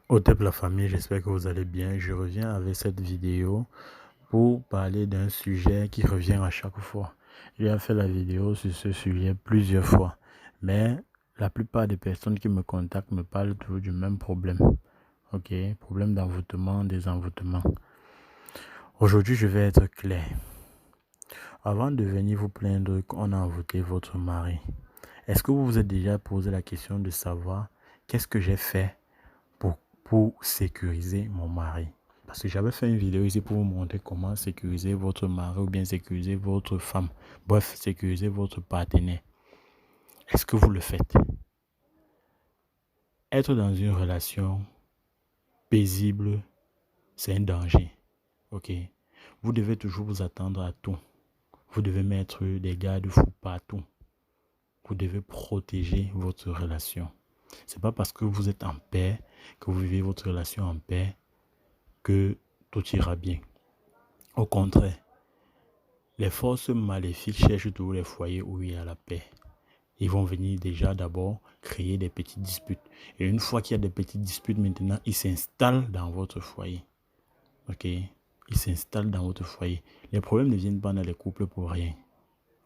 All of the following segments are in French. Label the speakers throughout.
Speaker 1: Au top la famille, j'espère que vous allez bien. Je reviens avec cette vidéo pour parler d'un sujet qui revient à chaque fois. J'ai fait la vidéo sur ce sujet plusieurs fois, mais la plupart des personnes qui me contactent me parlent toujours du même problème. Ok, problème d'envoûtement, désenvoûtement. Aujourd'hui, je vais être clair. Avant de venir vous plaindre qu'on a envoûté votre mari, est-ce que vous vous êtes déjà posé la question de savoir qu'est-ce que j'ai fait pour sécuriser mon mari? Parce que j'avais fait une vidéo ici pour vous montrer comment sécuriser votre mari ou bien sécuriser votre femme. Bref, sécuriser votre partenaire. Est-ce que vous le faites? Être dans une relation paisible, c'est un danger. Ok? Vous devez toujours vous attendre à tout. Vous devez mettre des garde-fous partout. Vous devez protéger votre relation. C'est pas parce que vous êtes en paix, que vous vivez votre relation en paix, que tout ira bien. Au contraire, les forces maléfiques cherchent toujours les foyers où il y a la paix. Ils vont venir déjà d'abord créer des petites disputes. Et une fois qu'il y a des petites disputes, maintenant, ils s'installent dans votre foyer. Ok? Ils s'installent dans votre foyer. Les problèmes ne viennent pas dans les couples pour rien.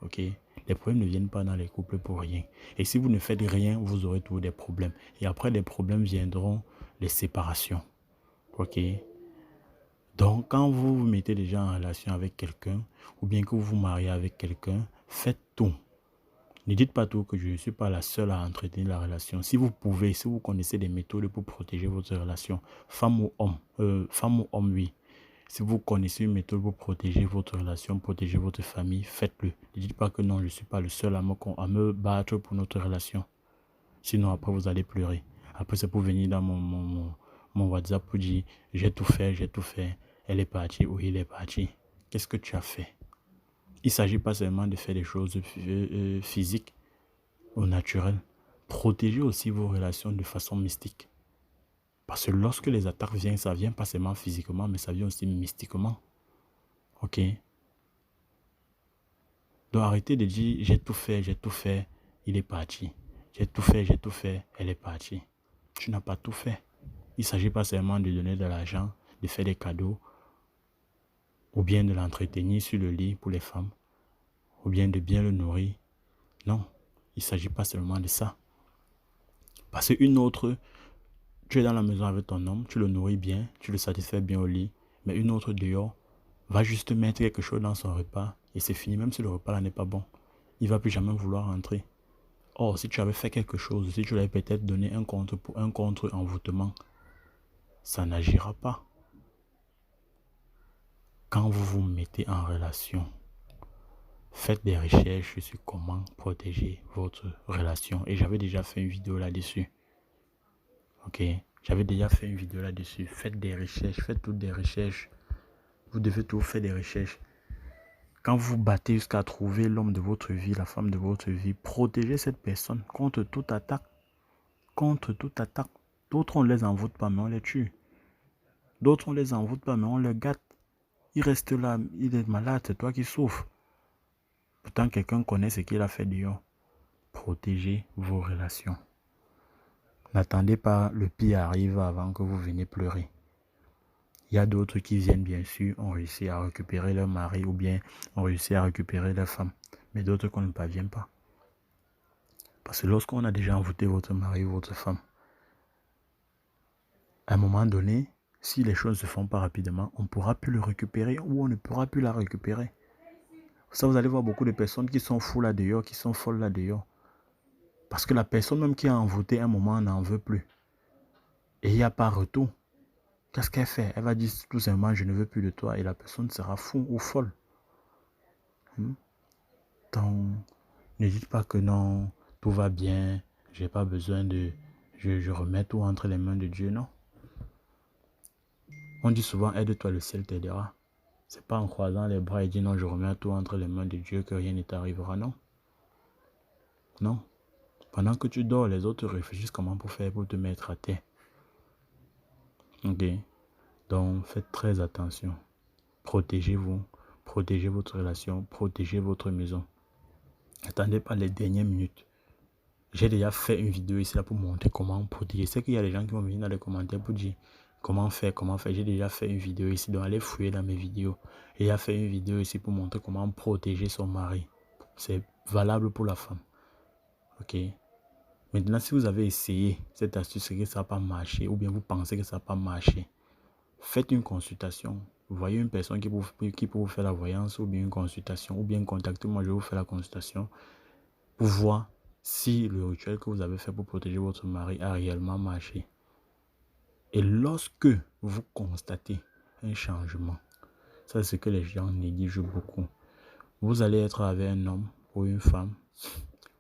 Speaker 1: Ok? Les problèmes ne viennent pas dans les couples pour rien. Et si vous ne faites rien, vous aurez toujours des problèmes. Et après les problèmes viendront les séparations. Ok? Donc, quand vous vous mettez déjà en relation avec quelqu'un, ou bien que vous vous mariez avec quelqu'un, faites tout. Ne dites pas tout que je ne suis pas la seule à entretenir la relation. Si vous pouvez, si vous connaissez des méthodes pour protéger votre relation, femme ou homme, oui. Si vous connaissez une méthode pour protéger votre relation, protéger votre famille, faites-le. Ne dites pas que non, je ne suis pas le seul à me battre pour notre relation. Sinon, après, vous allez pleurer. Après, c'est pour venir dans mon WhatsApp pour dire, j'ai tout fait, j'ai tout fait. Elle est partie ou il est parti. Qu'est-ce que tu as fait? Il ne s'agit pas seulement de faire des choses physiques ou naturelles. Protégez aussi vos relations de façon mystique. Parce que lorsque les attaques viennent, ça vient pas seulement physiquement, mais ça vient aussi mystiquement. Ok? Donc arrêtez de dire, j'ai tout fait, il est parti. J'ai tout fait, elle est partie. Tu n'as pas tout fait. Il ne s'agit pas seulement de donner de l'argent, de faire des cadeaux, ou bien de l'entretenir sur le lit pour les femmes, ou bien de bien le nourrir. Non, il ne s'agit pas seulement de ça. Parce qu'une autre, tu es dans la maison avec ton homme, tu le nourris bien, tu le satisfais bien au lit, mais une autre dehors va juste mettre quelque chose dans son repas et c'est fini, même si le repas là n'est pas bon. Il ne va plus jamais vouloir rentrer. Or, si tu avais fait quelque chose, si tu lui avais peut-être donné un contre-envoûtement, ça n'agira pas. Quand vous vous mettez en relation, faites des recherches sur comment protéger votre relation. Et j'avais déjà fait une vidéo là-dessus. Ok? J'avais déjà fait une vidéo là-dessus. Faites des recherches, faites toutes des recherches. Vous devez toujours faire des recherches. Quand vous vous battez jusqu'à trouver l'homme de votre vie, la femme de votre vie, protégez cette personne contre toute attaque. Contre toute attaque. D'autres, on ne les envoûte pas, mais on les tue. D'autres, on ne les envoûte pas, mais on les gâte. Il reste là, il est malade, c'est toi qui souffres. Pourtant, quelqu'un connaît ce qu'il a fait dehors. Protégez vos relations. N'attendez pas le pire arrive avant que vous veniez pleurer. Il y a d'autres qui viennent, bien sûr, ont réussi à récupérer leur mari ou bien ont réussi à récupérer leur femme. Mais d'autres qu'on ne parvient pas. Parce que lorsqu'on a déjà envoûté votre mari ou votre femme, à un moment donné, si les choses ne se font pas rapidement, on ne pourra plus le récupérer ou on ne pourra plus la récupérer. Ça, vous allez voir beaucoup de personnes qui sont fous là-dehors, qui sont folles là-dehors. Parce que la personne même qui a envoûté à un moment n'en veut plus. Et il n'y a pas retour. Qu'est-ce qu'elle fait? Elle va dire tout simplement, je ne veux plus de toi. Et la personne sera fou ou folle. Donc, ne dites pas que non, tout va bien, j'ai pas besoin de... Je remets tout entre les mains de Dieu, non. On dit souvent, aide-toi, le ciel t'aidera. C'est pas en croisant les bras et dire non, je remets tout entre les mains de Dieu que rien ne t'arrivera, non. Non. Pendant que tu dors, les autres réfléchissent comment pour faire pour te mettre à terre. Ok. Donc, faites très attention. Protégez-vous. Protégez votre relation. Protégez votre maison. N'attendez pas les dernières minutes. J'ai déjà fait une vidéo ici là pour montrer comment protéger. Je sais qu'il y a des gens qui vont venir dans les commentaires pour dire comment faire, comment faire. J'ai déjà fait une vidéo ici, donc allez fouiller dans mes vidéos. J'ai déjà fait une vidéo ici pour montrer comment protéger son mari. C'est valable pour la femme. Ok. Maintenant, si vous avez essayé cette astuce et que ça n'a pas marché, ou bien vous pensez que ça n'a pas marché, faites une consultation. Voyez une personne qui peut vous faire la voyance, ou bien une consultation, ou bien contactez-moi, je vais vous faire la consultation pour voir si le rituel que vous avez fait pour protéger votre mari a réellement marché. Et lorsque vous constatez un changement, ça c'est ce que les gens négligent beaucoup. Vous allez être avec un homme ou une femme,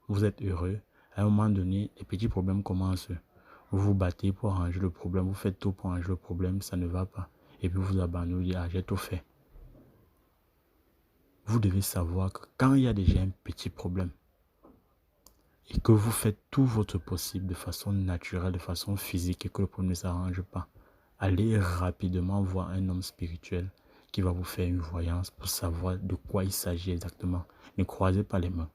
Speaker 1: vous êtes heureux, à un moment donné, les petits problèmes commencent. Vous vous battez pour arranger le problème, vous faites tout pour arranger le problème, ça ne va pas. Et puis vous abandonnez, vous dites, ah, j'ai tout fait. Vous devez savoir que quand il y a déjà un petit problème, et que vous faites tout votre possible de façon naturelle, de façon physique, et que le problème ne s'arrange pas, allez rapidement voir un homme spirituel qui va vous faire une voyance pour savoir de quoi il s'agit exactement. Ne croisez pas les mains.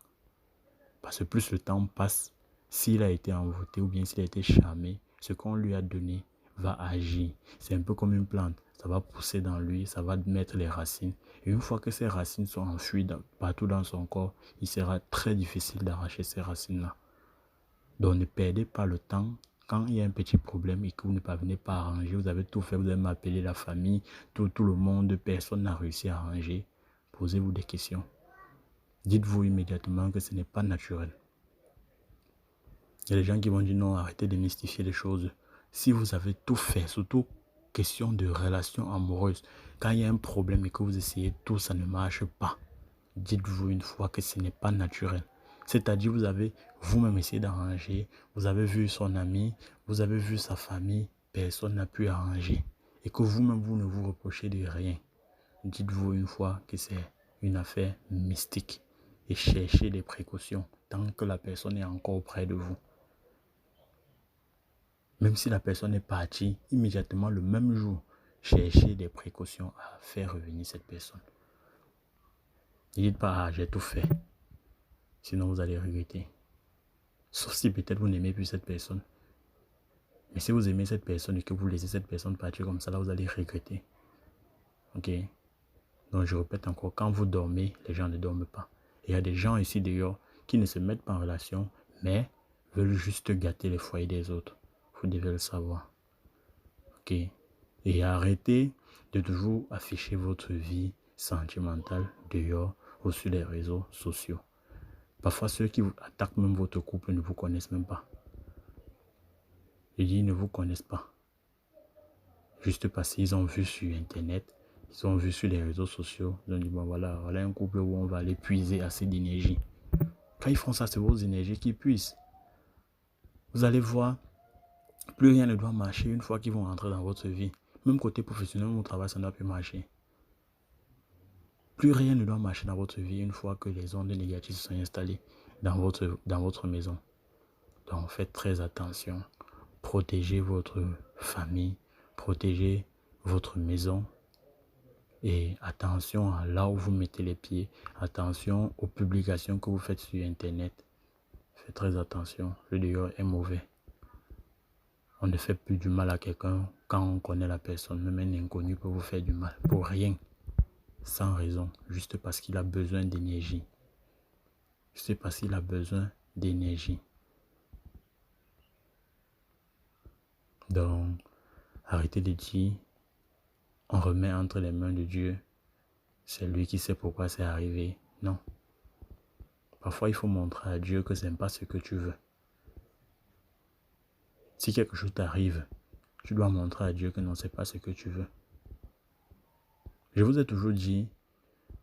Speaker 1: Parce que plus le temps passe, s'il a été envoûté ou bien s'il a été charmé, ce qu'on lui a donné va agir. C'est un peu comme une plante. Ça va pousser dans lui, ça va mettre les racines. Et une fois que ces racines sont enfouies partout dans son corps, il sera très difficile d'arracher ces racines-là. Donc ne perdez pas le temps. Quand il y a un petit problème et que vous ne parvenez pas à arranger, vous avez tout fait, vous avez appelé la famille, tout le monde, personne n'a réussi à arranger. Posez-vous des questions. Dites-vous immédiatement que ce n'est pas naturel. Il y a des gens qui vont dire non, arrêtez de mystifier les choses. Si vous avez tout fait, surtout question de relation amoureuse, quand il y a un problème et que vous essayez tout, ça ne marche pas. Dites-vous une fois que ce n'est pas naturel. C'est-à-dire vous avez vous-même essayé d'arranger, vous avez vu son ami, vous avez vu sa famille, personne n'a pu arranger. Et que vous-même, vous ne vous reprochez de rien. Dites-vous une fois que c'est une affaire mystique. Et cherchez des précautions tant que la personne est encore près de vous. Même si la personne est partie, immédiatement le même jour, cherchez des précautions à faire revenir cette personne. Ne dites pas, ah, j'ai tout fait. Sinon, vous allez regretter. Sauf si peut-être vous n'aimez plus cette personne. Mais si vous aimez cette personne et que vous laissez cette personne partir comme ça, là, vous allez regretter. Ok? Donc, je répète encore, quand vous dormez, les gens ne dorment pas. Il y a des gens ici dehors qui ne se mettent pas en relation, mais veulent juste gâter les foyers des autres. Vous devez le savoir. Ok? Et arrêtez de toujours afficher votre vie sentimentale dehors ou sur les réseaux sociaux. Parfois, ceux qui attaquent même votre couple ne vous connaissent même pas. Ils ne vous connaissent pas. Juste parce qu'ils ont vu sur Internet, ils ont vu sur les réseaux sociaux, ils ont dit, bon voilà un couple où on va aller puiser assez d'énergie. Quand ils font ça, c'est vos énergies qui puissent. Vous allez voir, plus rien ne doit marcher une fois qu'ils vont rentrer dans votre vie. Même côté professionnel, au travail, ça ne doit plus marcher. Plus rien ne doit marcher dans votre vie une fois que les ondes négatives sont installées dans votre maison. Donc faites très attention. Protégez votre famille, protégez votre maison. Et attention à là où vous mettez les pieds. Attention aux publications que vous faites sur Internet. Faites très attention. Le dehors est mauvais. On ne fait plus du mal à quelqu'un quand on connaît la personne. Même un inconnu peut vous faire du mal. Pour rien. Sans raison. Juste parce qu'il a besoin d'énergie. Juste parce qu'il a besoin d'énergie. Donc, arrêtez de dire, on remet entre les mains de Dieu. C'est lui qui sait pourquoi c'est arrivé. Non. Parfois, il faut montrer à Dieu que ce n'est pas ce que tu veux. Si quelque chose t'arrive, tu dois montrer à Dieu que non, ce n'est pas ce que tu veux. Je vous ai toujours dit,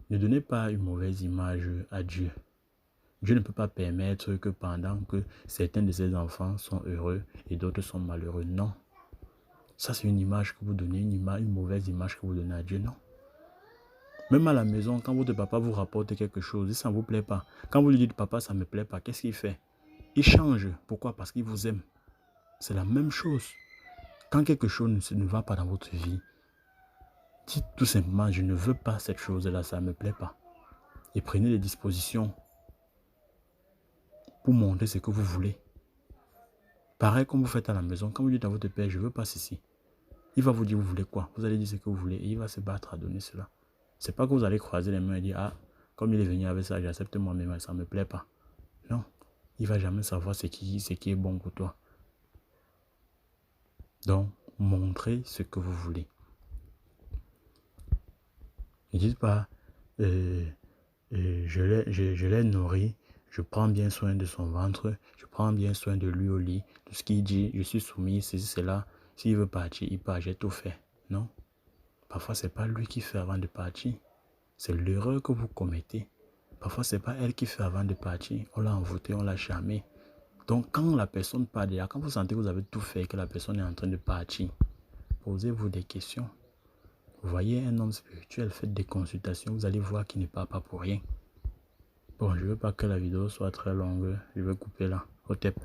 Speaker 1: ne donnez pas une mauvaise image à Dieu. Dieu ne peut pas permettre que pendant que certains de ses enfants sont heureux et d'autres sont malheureux. Non. Ça, c'est une image que vous donnez, une mauvaise image que vous donnez à Dieu. Non. Même à la maison, quand votre papa vous rapporte quelque chose, et ça ne vous plaît pas. Quand vous lui dites, papa, ça ne me plaît pas, qu'est-ce qu'il fait? Il change. Pourquoi? Parce qu'il vous aime. C'est la même chose. Quand quelque chose ne va pas dans votre vie, dites tout simplement, je ne veux pas cette chose-là, ça ne me plaît pas. Et prenez des dispositions pour montrer ce que vous voulez. Pareil comme vous faites à la maison. Quand vous dites à votre père, je veux pas ceci. Il va vous dire, vous voulez quoi? Vous allez dire ce que vous voulez et il va se battre à donner cela. C'est pas que vous allez croiser les mains et dire, ah, comme il est venu avec ça, j'accepte moi, mais ça ne me plaît pas. Non. Il va jamais savoir ce qui est bon pour toi. Donc, montrez ce que vous voulez. Ne dites pas, je l'ai nourri, je prends bien soin de son ventre, je prends bien soin de lui au lit. Tout ce qu'il dit, je suis soumis, ceci, cela. S'il veut partir, il part, j'ai tout fait. Non. Parfois, ce n'est pas lui qui fait avant de partir. C'est l'erreur que vous commettez. Parfois, ce n'est pas elle qui fait avant de partir. On l'a envoûté, on l'a charmé. Donc, quand la personne part déjà, quand vous sentez que vous avez tout fait et que la personne est en train de partir, posez-vous des questions. Vous voyez un homme spirituel, faites des consultations, vous allez voir qu'il ne part pas pour rien. Bon, je ne veux pas que la vidéo soit très longue. Je vais couper là. Au tep.